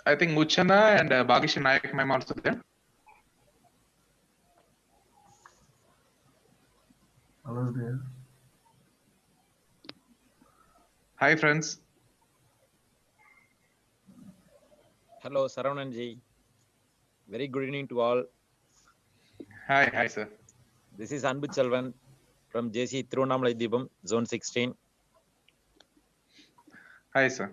I think Muchana and Bhagish Nayak ma'am also there. Hello there. Hi friends. Hello, Saravananji. Very good evening to all. Hi sir. This is Anbu Chelvan from JC Thiruvannamalai Deepam, Zone 16. Hi sir.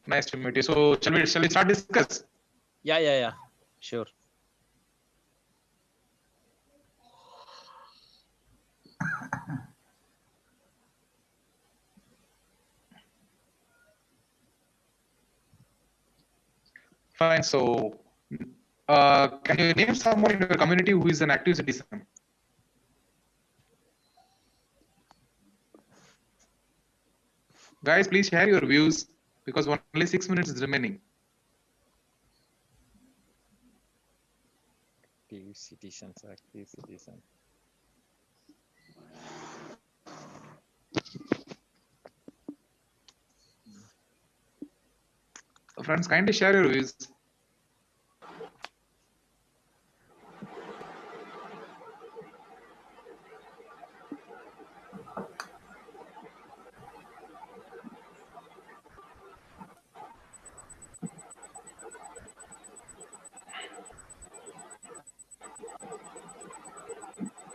Nice to meet you. So shall we start discuss? Yeah. Sure. Fine. So can you name someone in your community who is an active citizen? Guys, please share your views because only 6 minutes is remaining. Active citizens. Friends, kindly share your views.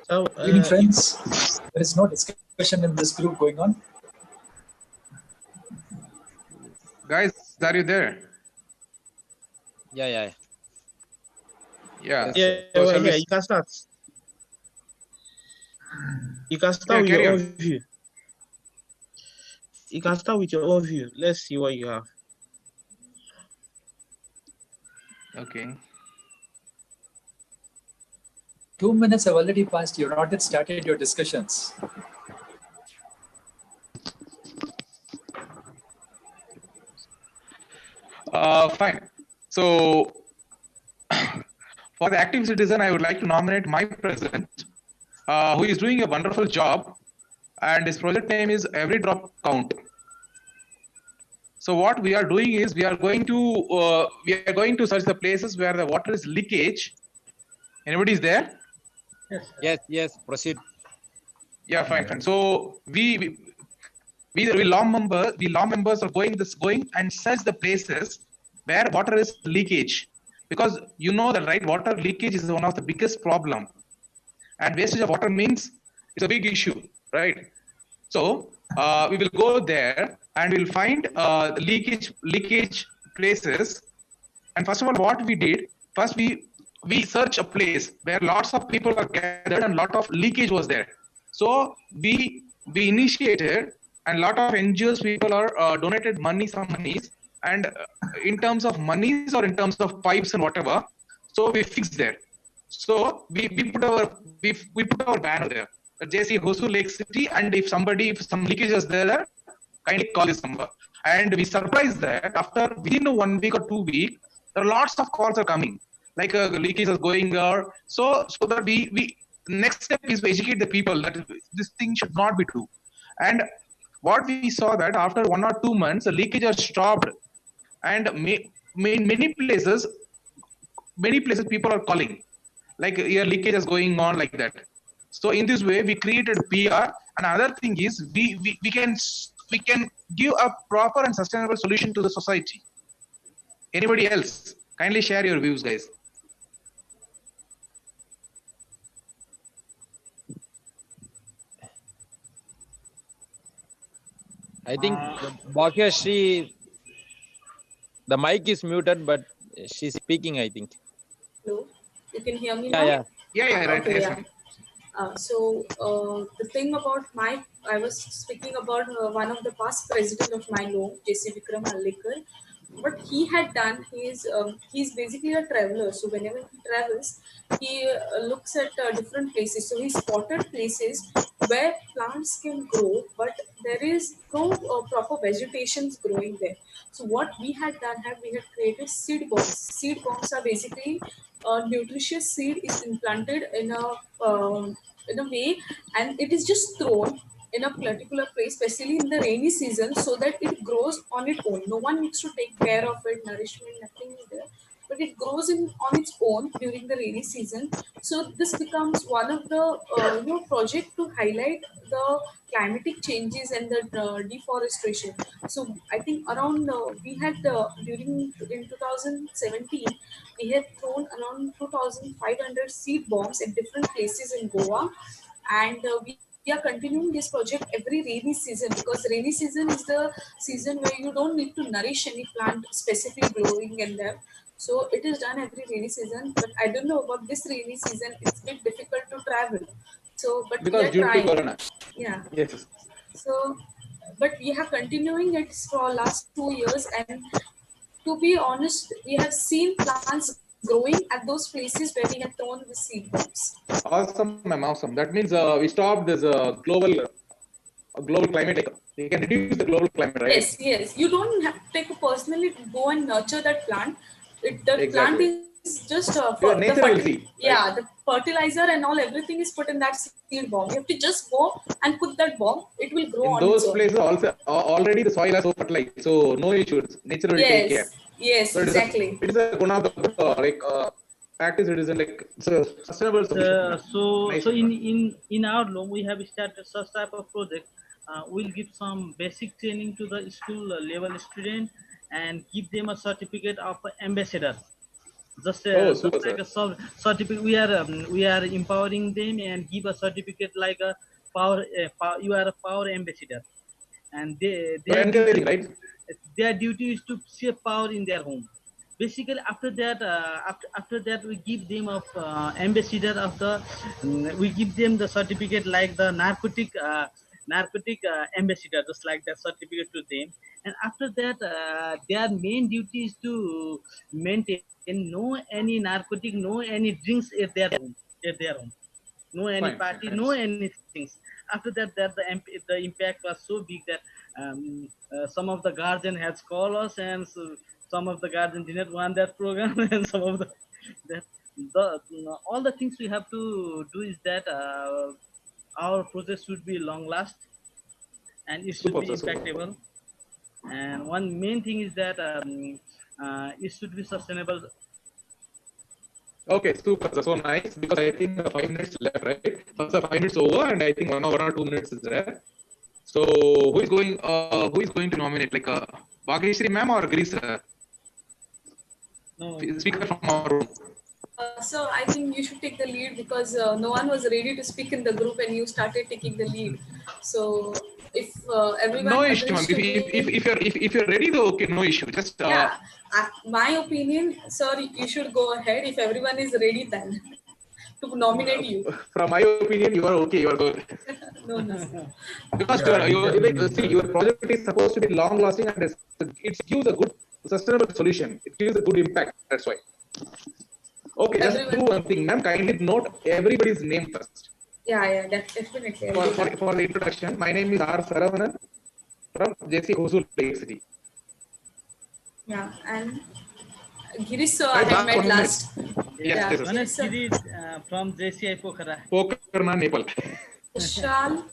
So, Good evening, friends. There is no discussion in this group going on. Guys, are you there? Yeah. Yeah. yeah, So well, shall yeah, we? you can start. You can start Yeah, with your carry on. overview. You can start with your overview. Let's see what you have. Okay. 2 minutes have already passed. You've not yet started your discussions. Fine. So for the active citizen, I would like to nominate my president, who is doing a wonderful job, and his project name is Every Drop Count. So what we are doing is we are going to search the places where the water is leakage. Anybody is there? Yes. Proceed. Yeah, fine. So we law members are going and search the places where water is leakage, because you know that, right? Water leakage is one of the biggest problem, and wastage of water means it's a big issue, right? So we will go there and we'll find the leakage places. And first of all, what we did first, we search a place where lots of people are gathered and lot of leakage was there. So we initiated, and lot of NGOs people are donated some monies, and in terms of monies or in terms of pipes and whatever. So we fixed there. So we put our banner there, JC Hosur Lake City, and if some leakage is there, kindly call this number. And we surprised that after within 1 week or 2 weeks, there are lots of calls are coming, like leakage is going there. So that we next step is to educate the people that this thing should not be true. And what we saw that after 1 or 2 months, the leakage has stopped, and many places people are calling, like your leakage is going on, like that. So in this way we created PR. And another thing is we can give a proper and sustainable solution to the society. Anybody else, kindly share your views, guys. I think Bhagyashree, the mic is muted, but she's speaking, I think. Hello, you can hear me now? Yeah, right. Okay, Yes, yeah. The thing about I was speaking about one of the past president of my law, J.C. Vikram Hallikar. What he had done, he's basically a traveler. So whenever he travels, he looks at different places. So he spotted places where plants can grow, but there is no proper vegetations growing there. So what we had done, we had created seed bombs. Seed bombs are basically nutritious seed is implanted in a way, and it is just thrown in a particular place, especially in the rainy season, so that it grows grows on its own. No one needs to take care of it, nourishment, nothing is there. But it grows on its own during the rainy season. So this becomes one of the project to highlight the climatic changes and the deforestation. So I think around we had during in 2017 we had thrown around 2,500 seed bombs at different places in Goa, and we are continuing this project every rainy season, because rainy season is the season where you don't need to nourish any plant specifically growing in there. So it is done every rainy season, but I don't know about this rainy season. It's a bit difficult to travel. So, but we Because are due to trying. Corona. Yeah. Yes. So, but we are continuing it for last 2 years, and to be honest, we have seen plants growing at those places where we have thrown the seed bombs. Awesome, ma'am. Awesome. That means we stopped this global climate. Like, we can reduce the global climate, right? Yes, yes. You don't have to take personally go and nurture that plant. The plant Exactly. is just Yeah, nature will see. yeah, the fertilizer and all everything is put in that seed bomb. You have to just go and put that bomb. It will grow In on its those own. places, also already the soil is so fertilized, so no issues. Nature will take care. Yes, yes, So exactly. it is one of the practice. It is it's a sustainable solution. So Nice so one. in our loan we have started such type of project. We'll give some basic training to the school level student and give them a certificate of ambassador. Just Super, like sir. a certificate, we are empowering them and give a certificate like a you are a power ambassador, and You're encouraging, right? their duty is to shape power in their home. Basically, after that, we give them of ambassador of the, we give them the certificate like the narcotic ambassador, just like that certificate to them. And after that, their main duty is to maintain no any narcotic, no any drinks at their home, no any Fine, party, fine. no anything. After that, the impact was so big that some of the guardian has called us, and so some of the guardian didn't want that program, and some of the that all the things we have to do is that our project should be long last, and it should Super, be sir. Super. impactable. And one main thing is that it should be sustainable. Okay, super. Sir. So nice, because I think 5 minutes left, right? First, 5 minutes over, and I think 1 hour or 2 minutes is there. So who is going to nominate, like Bhageshri ma'am or Giri sir? No, Speaker from our room. So I think you should take the lead, because no one was ready to speak in the group and you started taking the lead. So if everyone No issue, ma'am. agrees to If you're ready, though, okay, no issue. Just yeah, my opinion, sir, you should go ahead if everyone is ready then to nominate you. from my opinion, you are okay. You are good. No, no, sir. Because your project is supposed to be long lasting, and it gives a good sustainable solution. It gives a good impact. That's why. Okay, just do one thing, ma'am. Kindly note everybody's name first. Yeah, definitely. I'll do that. For the introduction, my name is R. Saravanan from JC Hosur Lake City. Yeah, and Girish, sir, I have met last. Yes, yes, Manesh sir. Giri from JCI Pokhara. Pokhara, Nepal. Vishal,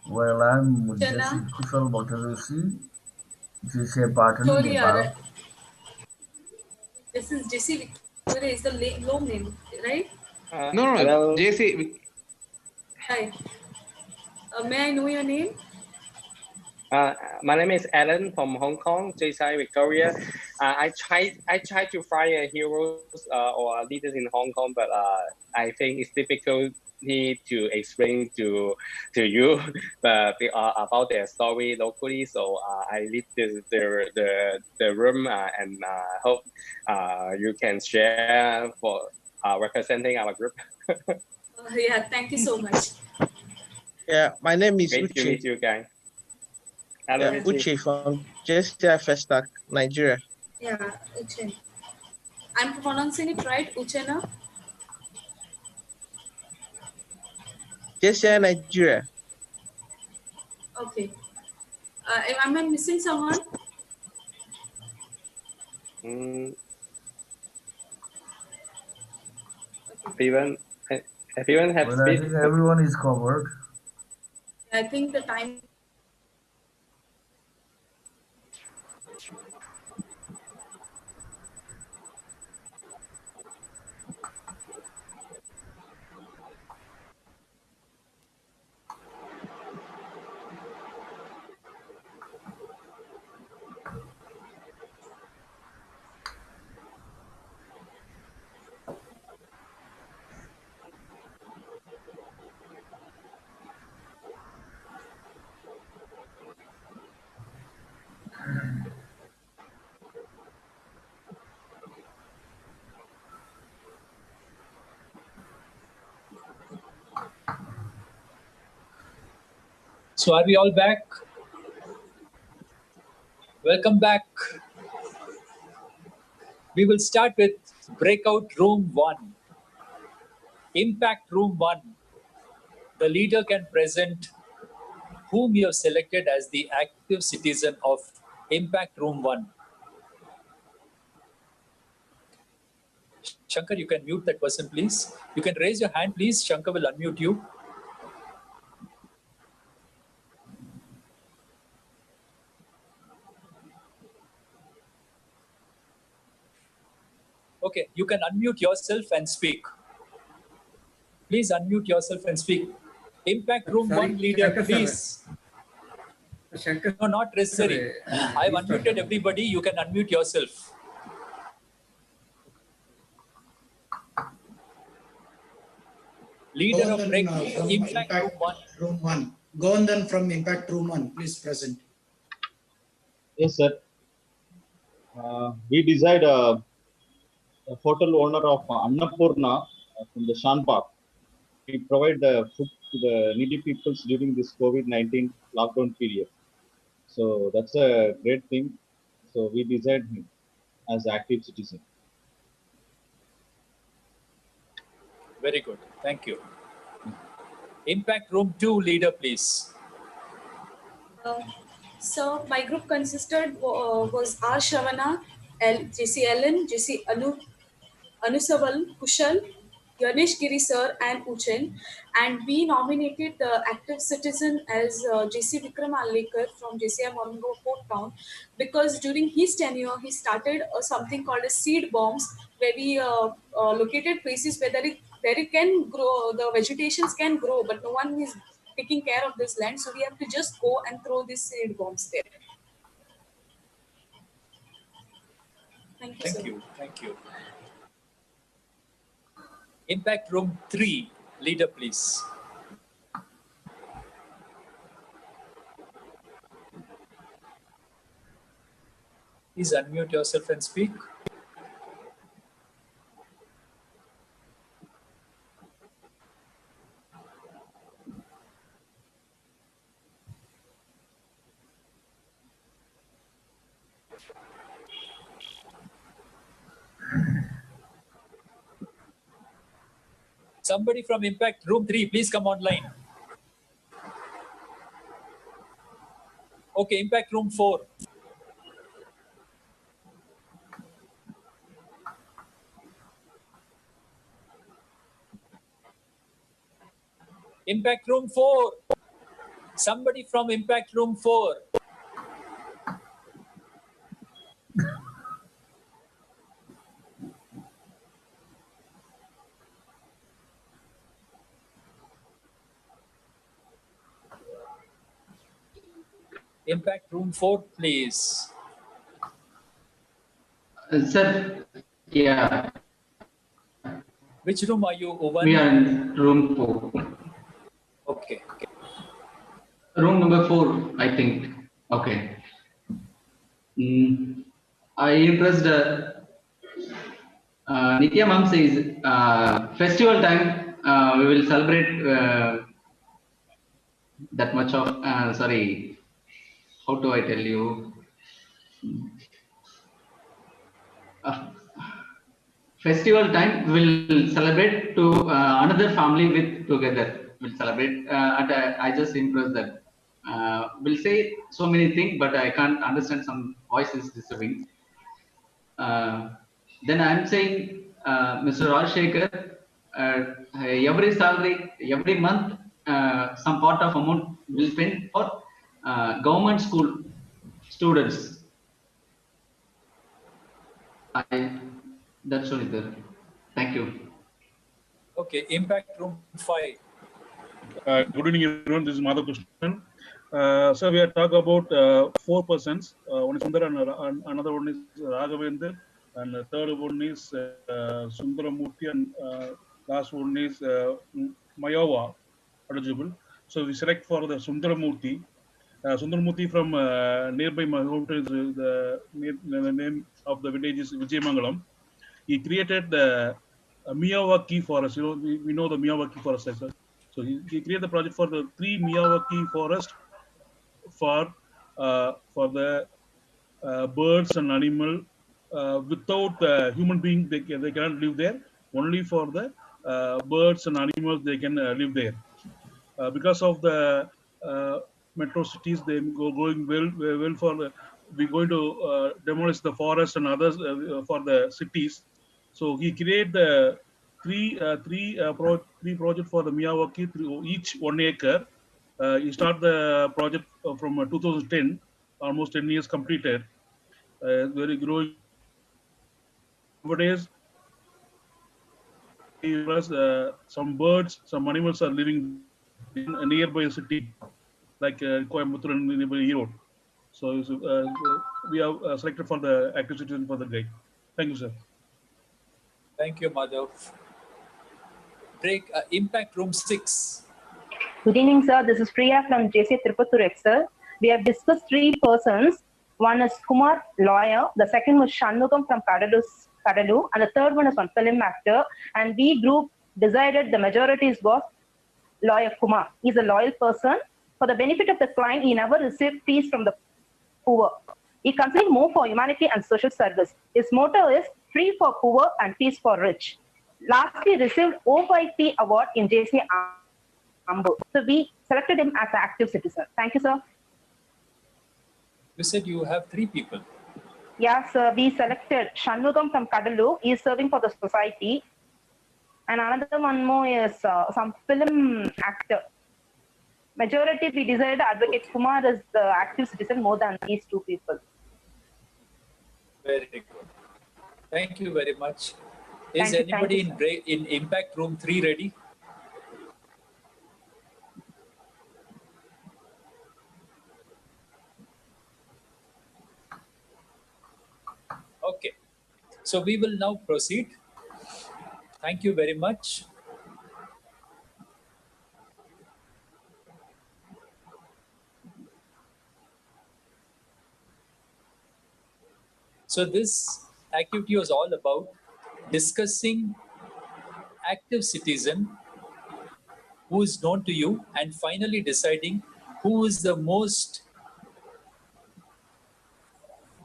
Well, I'm Chana. Jesse Kushal Bhattacharya, JCI Patan, Sorry, Nepal. this is JC Victoria, is the long name, right? No, Hello. JC. Hi. May I know your name? My name is Alan from Hong Kong, JSI Victoria. I try to find heroes or leaders in Hong Kong, but I think it's difficult to explain to you about their story locally. So I leave the room and hope you can share for representing our group. Yeah, thank you so much. Yeah, my name is Great to meet Uche. you guys. Hello, Yeah, Uche from JCI Festac, Nigeria. Yeah, Uchen. I'm pronouncing it right, Uchena? JCI Nigeria. Okay. Am I missing someone? Everyone has Well, I think everyone is covered. I think the time. So are we all back? Welcome back. We will start with breakout room 1. Impact room 1. The leader can present whom you have selected as the active citizen of Impact room 1. Shankar, you can mute that person, please. You can raise your hand, please. Shankar will unmute you. Okay, you can unmute yourself and speak. Please unmute yourself and speak. Impact room 1 leader, Shankar, please. Shankar, No, not necessary. I've unmuted everybody. You can unmute yourself. Leader of Impact room 1. Room 1. Govardhan from Impact room 1, please present. Yes, sir. We decide a hotel owner of Annapurna from the Shanbag. We provide the food to the needy peoples during this COVID-19 lockdown period. So that's a great thing. So we decide him as active citizen. Very good. Thank you. Impact room 2 leader, please. So my group consisted was R. Shavana, JC Ellen, JC Anusaval, Kushal, Ganesh Giri sir and Uchen, and we nominated the active citizen as JC Vikram Alekar from JCI Moringo Port Town, because during his tenure he started something called as seed bombs, where we located places where it can grow, the vegetations can grow, but no one is taking care of this land, so we have to just go and throw these seed bombs there. Thank you. Thank Sir. you. Thank you. Impact room 3 leader, please. Please unmute yourself and speak. Somebody from Impact room 3, please come online. Okay, Impact room 4. Impact room 4. Somebody from Impact room 4. Impact room 4, please. Sir, yeah. Which room are you, Owen? We are in room 4. Okay. Room number 4, I think. Okay. I impressed. Nitya ma'am says festival time we will celebrate that much of sorry. How do I tell you? Festival time will celebrate to another family with together. We'll celebrate and I just impressed that. We'll say so many things, but I can't understand. Some voice is disturbing. Then I'm saying, Mr. Rajshekhar, every salary, every month, some part of amount will spend for government school students. That's only there. Thank you. Okay, Impact Room 5. Good evening, everyone. This is Madhav. So we are talking about 4 persons. One is Sundar and another one is Raghavendra, and the third one is Sundaramurthy, and last one is Mayawa eligible. So we select for the Sundaramurthy. Sundaramurthy from nearby my hometown is the name of the village is Vijayamangalam. He created the Miyawaki forest. You know, we know the Miyawaki forest, right, sir? So he created the project for the 3 Miyawaki forest for the birds and animal without human being they cannot live there. Only for the birds and animals they can live there. Because of the metro cities, they going well for the, we're going to demolish the forest and others for the cities. So he created the three project for the Miyawaki through each 1 acre. He started the project from 2010, almost 10 years completed. Very growing. Nowadays, some birds, some animals are living in a nearby city, like Coimbatore and nearby Erode. So we have selected for the active citizen for the day. Thank you, sir. Thank you, Madhav. Break Impact Room 6. Good evening, sir. This is Priya from JC Tirupattur Excel. We have discussed 3 persons. One is Kumar, lawyer. The second was Shanmugam from Kadalu. And the third one is one film actor. And we group decided the majority was lawyer Kumar. He's a loyal person. For the benefit of the client, he never received fees from the poor. He considered more for humanity and social service. His motto is free for poor and fees for rich. Lastly, received O5T award in JC Ambu. So we selected him as an active citizen. Thank you, sir. You said you have 3 people. Yes, sir. We selected Shanmugam from Kadalu. He is serving for the society. And another one more is some film actor. Majority we decided Advocate Kumar is the active citizen more than these 2 people. Very good. Thank you very much. Is anybody in Impact Room 3 ready? Okay. So we will now proceed. Thank you very much. So this activity was all about discussing active citizen who is known to you and finally deciding who is the most,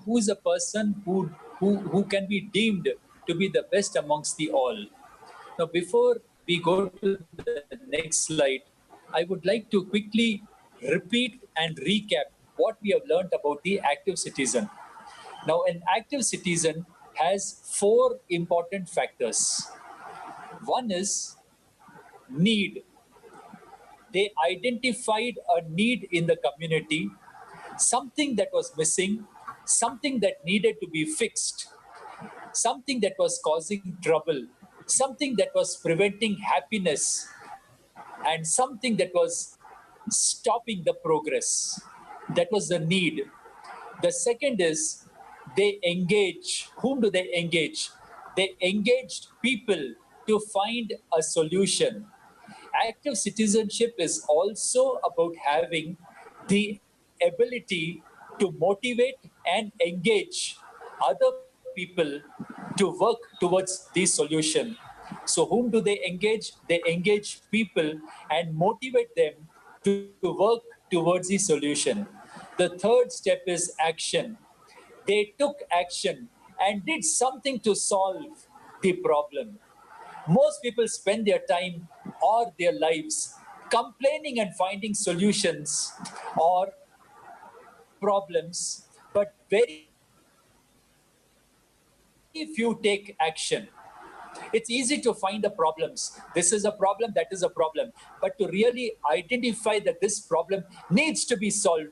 who is a person who can be deemed to be the best amongst the all. Now, before we go to the next slide, I would like to quickly repeat and recap what we have learned about the active citizen. Now, an active citizen has 4 important factors. One is need. They identified a need in the community, something that was missing, something that needed to be fixed, something that was causing trouble, something that was preventing happiness, and something that was stopping the progress. That was the need. The second is they engage. Whom do they engage? They engaged people to find a solution. Active citizenship is also about having the ability to motivate and engage other people to work towards the solution. So whom do they engage? They engage people and motivate them to work towards the solution. The third step is action. They took action and did something to solve the problem. Most people spend their time or their lives complaining and finding solutions or problems, but very few take action. It's easy to find the problems. This is a problem, that is a problem. But to really identify that this problem needs to be solved,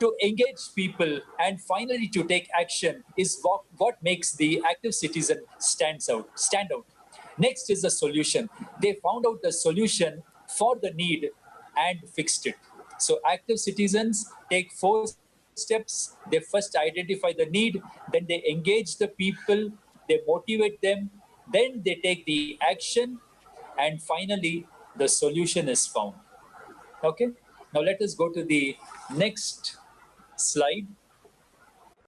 to engage people, and finally to take action is what makes the active citizen stand out. Next is the solution. They found out the solution for the need and fixed it. So active citizens take 4 steps. They first identify the need, then they engage the people, they motivate them, then they take the action, and finally the solution is found. Okay, now let us go to the next slide.